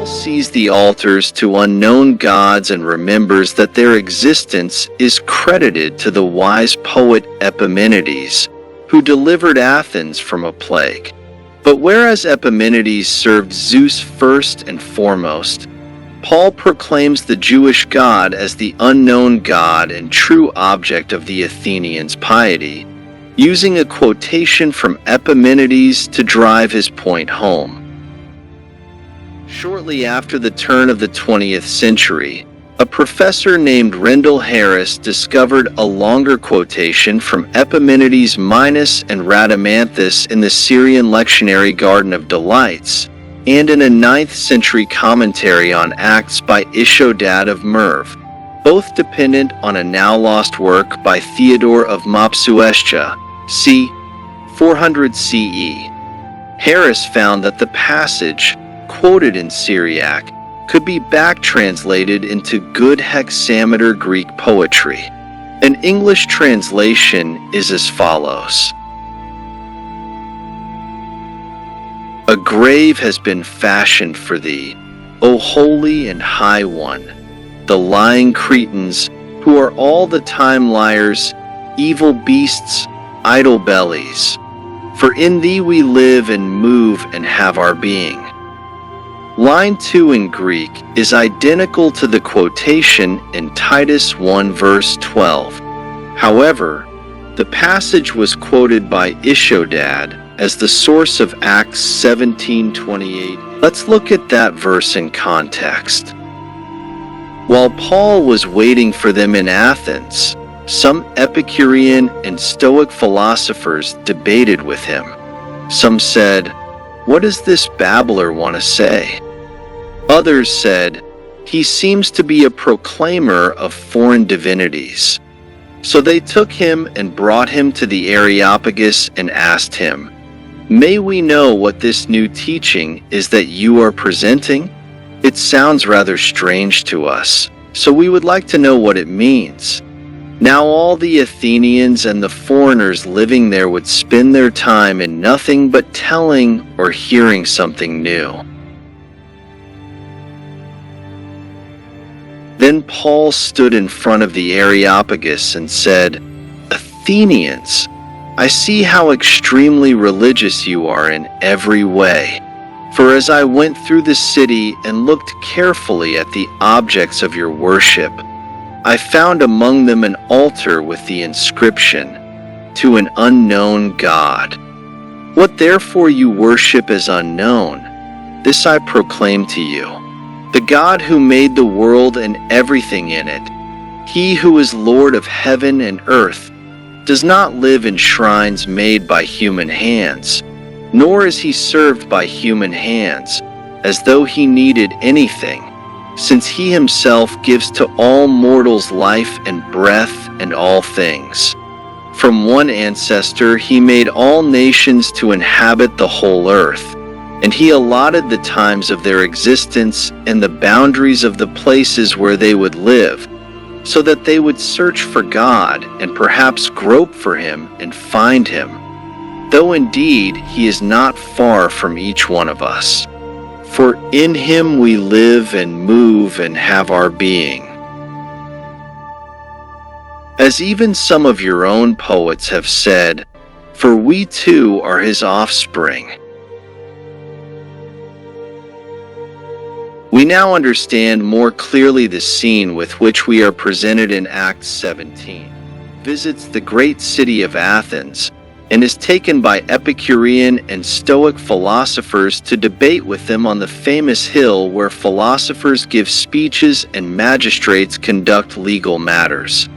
Paul sees the altars to unknown gods and remembers that their existence is credited to the wise poet Epimenides, who delivered Athens from a plague. But whereas Epimenides served Zeus first and foremost, Paul proclaims the Jewish god as the unknown god and true object of the Athenians' piety, using a quotation from Epimenides to drive his point home. Shortly after the turn of the 20th century, a professor named Rendell Harris discovered a longer quotation from Epimenides' Minos and Rhadamanthus in the Syrian lectionary Garden of Delights, and in a 9th century commentary on Acts by Ixodad of Merv, both dependent on a now-lost work by Theodore of Mopsuestia, c. 400 CE. Harris found that the passage, quoted in Syriac, could be back-translated into good hexameter Greek poetry. An English translation is as follows. A grave has been fashioned for thee, O holy and high one, the lying Cretans, who are all the time liars, evil beasts, idle bellies. For in thee we live and move and have our being. Line 2 in Greek is identical to the quotation in Titus 1 verse 12. However, the passage was quoted by Ixodad as the source of Acts 17:28. Let's look at that verse in context. While Paul was waiting for them in Athens, some Epicurean and Stoic philosophers debated with him. Some said, "What does this babbler want to say?" Others said, "He seems to be a proclaimer of foreign divinities." So they took him and brought him to the Areopagus and asked him, "May we know what this new teaching is that you are presenting? It sounds rather strange to us, so we would like to know what it means." Now all the Athenians and the foreigners living there would spend their time in nothing but telling or hearing something new. Then Paul stood in front of the Areopagus and said, "Athenians, I see how extremely religious you are in every way. For as I went through the city and looked carefully at the objects of your worship, I found among them an altar with the inscription, 'To an unknown God.' What therefore you worship as unknown, this I proclaim to you. The God who made the world and everything in it, he who is Lord of heaven and earth, does not live in shrines made by human hands, nor is he served by human hands, as though he needed anything, since he himself gives to all mortals life and breath and all things. From one ancestor he made all nations to inhabit the whole earth, and he allotted the times of their existence and the boundaries of the places where they would live, so that they would search for God and perhaps grope for him and find him, though indeed he is not far from each one of us. For in him we live and move and have our being." As even some of your own poets have said, "For we too are his offspring." We now understand more clearly the scene with which we are presented in Acts 17. Visits the great city of Athens and is taken by Epicurean and Stoic philosophers to debate with them on the famous hill where philosophers give speeches and magistrates conduct legal matters.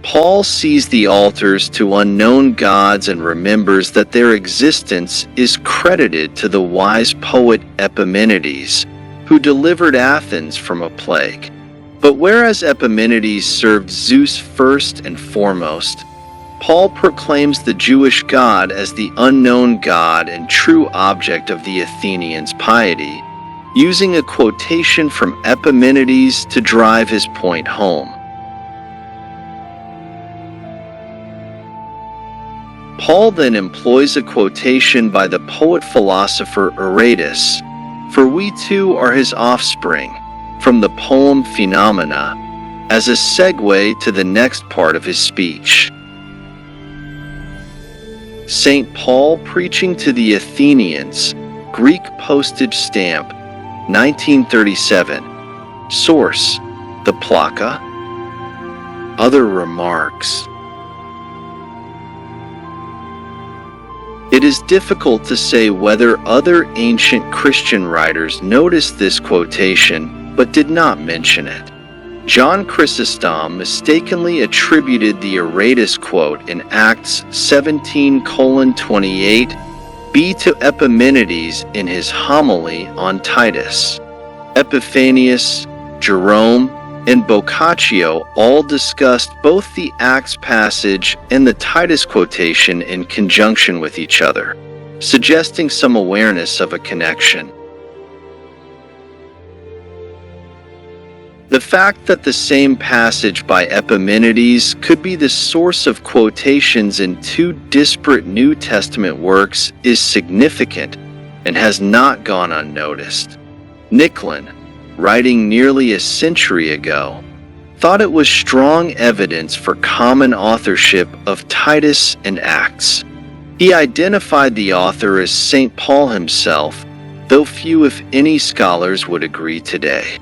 Paul sees the altars to unknown gods and remembers that their existence is credited to the wise poet Epimenides, who delivered Athens from a plague. But whereas Epimenides served Zeus first and foremost, Paul proclaims the Jewish god as the unknown god and true object of the Athenians' piety, using a quotation from Epimenides to drive his point home. Paul then employs a quotation by the poet-philosopher Curetes, for we too are his offspring, from the poem Phenomena, as a segue to the next part of his speech. St. Paul preaching to the Athenians, Greek postage stamp, 1937. Source: the Plaka. Other remarks. It is difficult to say whether other ancient Christian writers noticed this quotation but did not mention it. John Chrysostom mistakenly attributed the Aratus quote in Acts 17:28b to Epimenides in his homily on Titus. Epiphanius, Jerome, and Boccaccio all discussed both the Acts passage and the Titus quotation in conjunction with each other, suggesting some awareness of a connection. The fact that the same passage by Epimenides could be the source of quotations in two disparate New Testament works is significant and has not gone unnoticed. Nicklin, writing nearly a century ago, thought it was strong evidence for common authorship of Titus and Acts. He identified the author as St. Paul himself, though few if any scholars would agree today.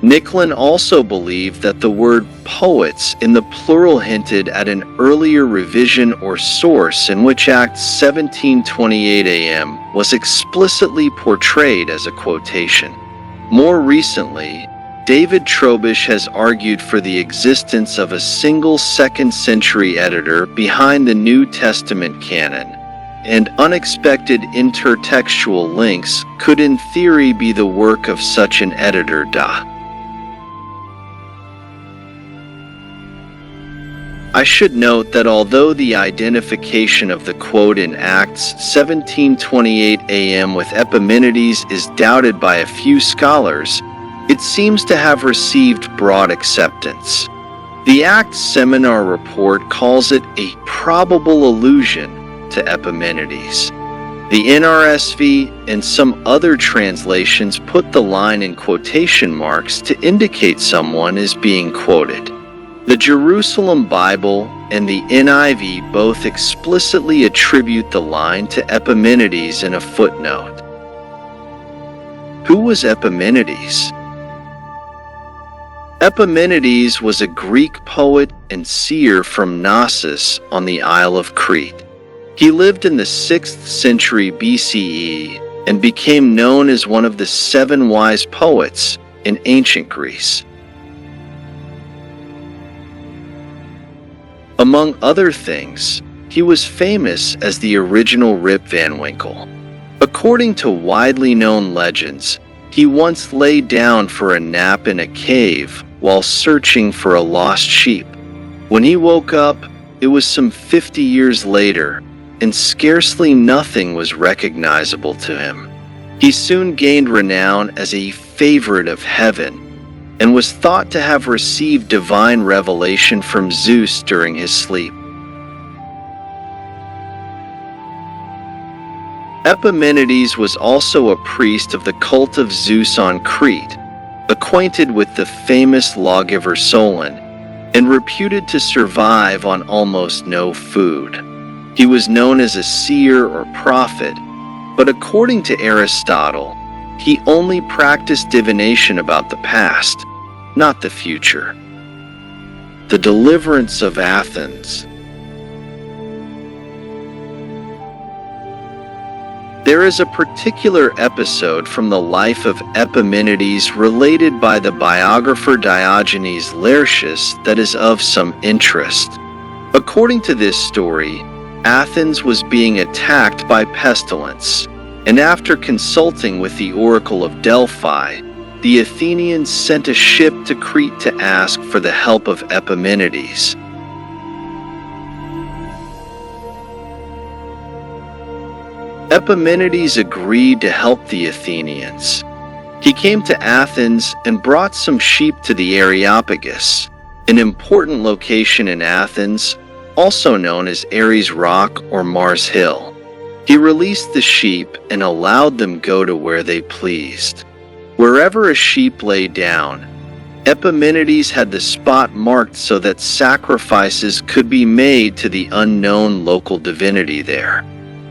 Nicklin also believed that the word poets in the plural hinted at an earlier revision or source in which Acts 17:28 AM was explicitly portrayed as a quotation. More recently, David Trobisch has argued for the existence of a single second-century editor behind the New Testament canon, and unexpected intertextual links could in theory be the work of such an editor. I should note that although the identification of the quote in Acts 17:28 AM with Epimenides is doubted by a few scholars, it seems to have received broad acceptance. The Acts Seminar Report calls it a probable allusion to Epimenides. The NRSV and some other translations put the line in quotation marks to indicate someone is being quoted. The Jerusalem Bible and the NIV both explicitly attribute the line to Epimenides in a footnote. Who was Epimenides? Epimenides was a Greek poet and seer from Knossus on the Isle of Crete. He lived in the 6th century BCE and became known as one of the 7 wise poets in ancient Greece. Among other things, he was famous as the original Rip Van Winkle. According to widely known legends, he once lay down for a nap in a cave while searching for a lost sheep. When he woke up, it was some 50 years later, and scarcely nothing was recognizable to him. He soon gained renown as a favorite of heaven, and was thought to have received divine revelation from Zeus during his sleep. Epimenides was also a priest of the cult of Zeus on Crete, acquainted with the famous lawgiver Cylon, and reputed to survive on almost no food. He was known as a seer or prophet, but according to Aristotle, he only practiced divination about the past, not the future. The deliverance of Athens. There is a particular episode from the life of Epimenides related by the biographer Diogenes Laertius that is of some interest. According to this story, Athens was being attacked by pestilence, and after consulting with the oracle of Delphi, the Athenians sent a ship to Crete to ask for the help of Epimenides. Epimenides agreed to help the Athenians. He came to Athens and brought some sheep to the Areopagus, an important location in Athens, also known as Ares Rock or Mars Hill. He released the sheep and allowed them go to where they pleased. Wherever a sheep lay down, Epimenides had the spot marked so that sacrifices could be made to the unknown local divinity there.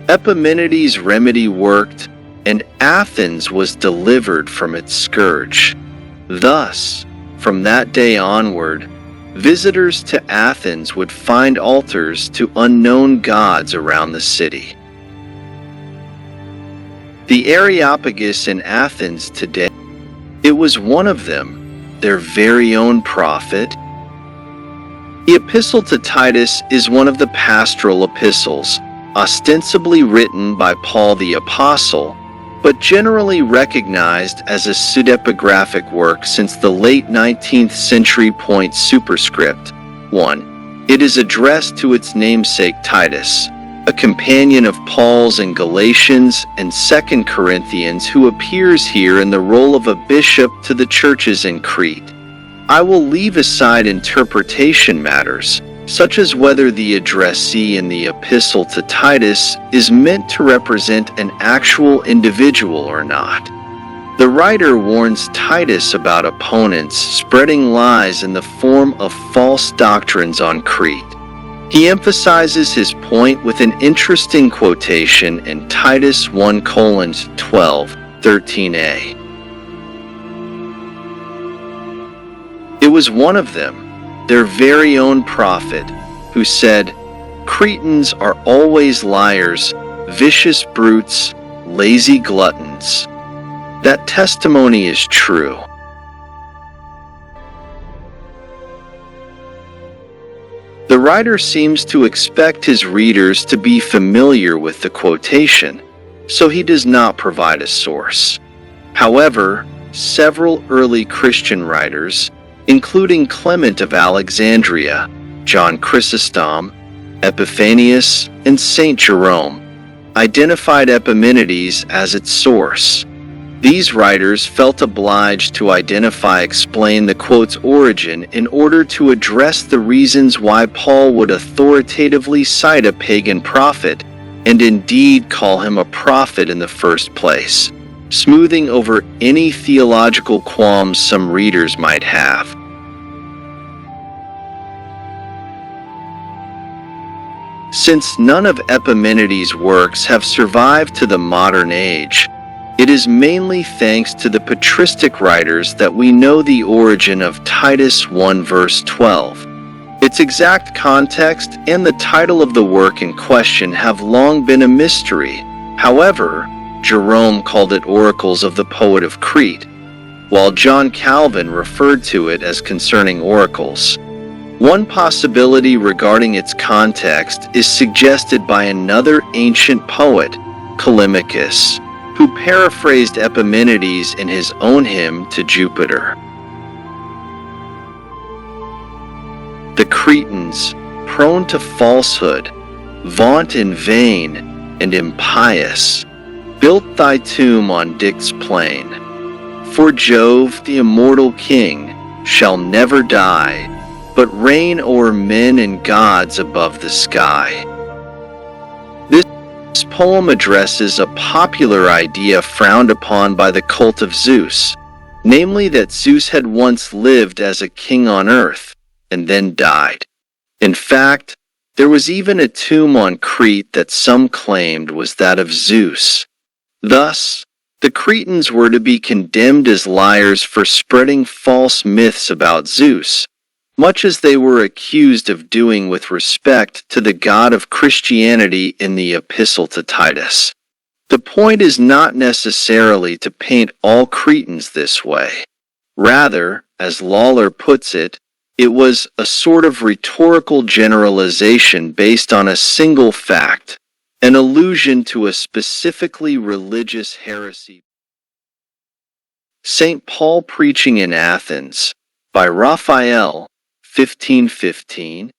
Epimenides' remedy worked, and Athens was delivered from its scourge. Thus, from that day onward, visitors to Athens would find altars to unknown gods around the city. The Areopagus in Athens today, it was one of them, their very own prophet. The Epistle to Titus is one of the pastoral epistles, ostensibly written by Paul the Apostle, but generally recognized as a pseudepigraphic work since the late 19th century. Superscript 1. It is addressed to its namesake Titus, a companion of Paul's in Galatians and 2 Corinthians, who appears here in the role of a bishop to the churches in Crete. I will leave aside interpretation matters, such as whether the addressee in the Epistle to Titus is meant to represent an actual individual or not. The writer warns Titus about opponents spreading lies in the form of false doctrines on Crete. He emphasizes his point with an interesting quotation in Titus 1:12-13a. It was one of them, their very own prophet, who said, "Cretans are always liars, vicious brutes, lazy gluttons." That testimony is true. The writer seems to expect his readers to be familiar with the quotation, so he does not provide a source. However, several early Christian writers, including Clement of Alexandria, John Chrysostom, Epiphanius, and Saint Jerome, identified Epimenides as its source. These writers felt obliged to explain the quote's origin in order to address the reasons why Paul would authoritatively cite a pagan prophet, and indeed call him a prophet in the first place, smoothing over any theological qualms some readers might have. Since none of Epimenides' works have survived to the modern age, it is mainly thanks to the patristic writers that we know the origin of Titus 1 verse 12. Its exact context and the title of the work in question have long been a mystery. However, Jerome called it Oracles of the Poet of Crete, while John Calvin referred to it as concerning oracles. One possibility regarding its context is suggested by another ancient poet, Callimachus, who paraphrased Epimenides in his own hymn to Jupiter. The Cretans, prone to falsehood, vaunt in vain, and impious, built thy tomb on Dict's plain. For Jove, the immortal king, shall never die, but reign o'er men and gods above the sky. This poem addresses a popular idea frowned upon by the cult of Zeus, namely that Zeus had once lived as a king on earth, and then died. In fact, there was even a tomb on Crete that some claimed was that of Zeus. Thus, the Cretans were to be condemned as liars for spreading false myths about Zeus, much as they were accused of doing with respect to the God of Christianity in the Epistle to Titus. The point is not necessarily to paint all Cretans this way. Rather, as Lawler puts it, it was a sort of rhetorical generalization based on a single fact, an allusion to a specifically religious heresy. St. Paul Preaching in Athens, by Raphael, 1515.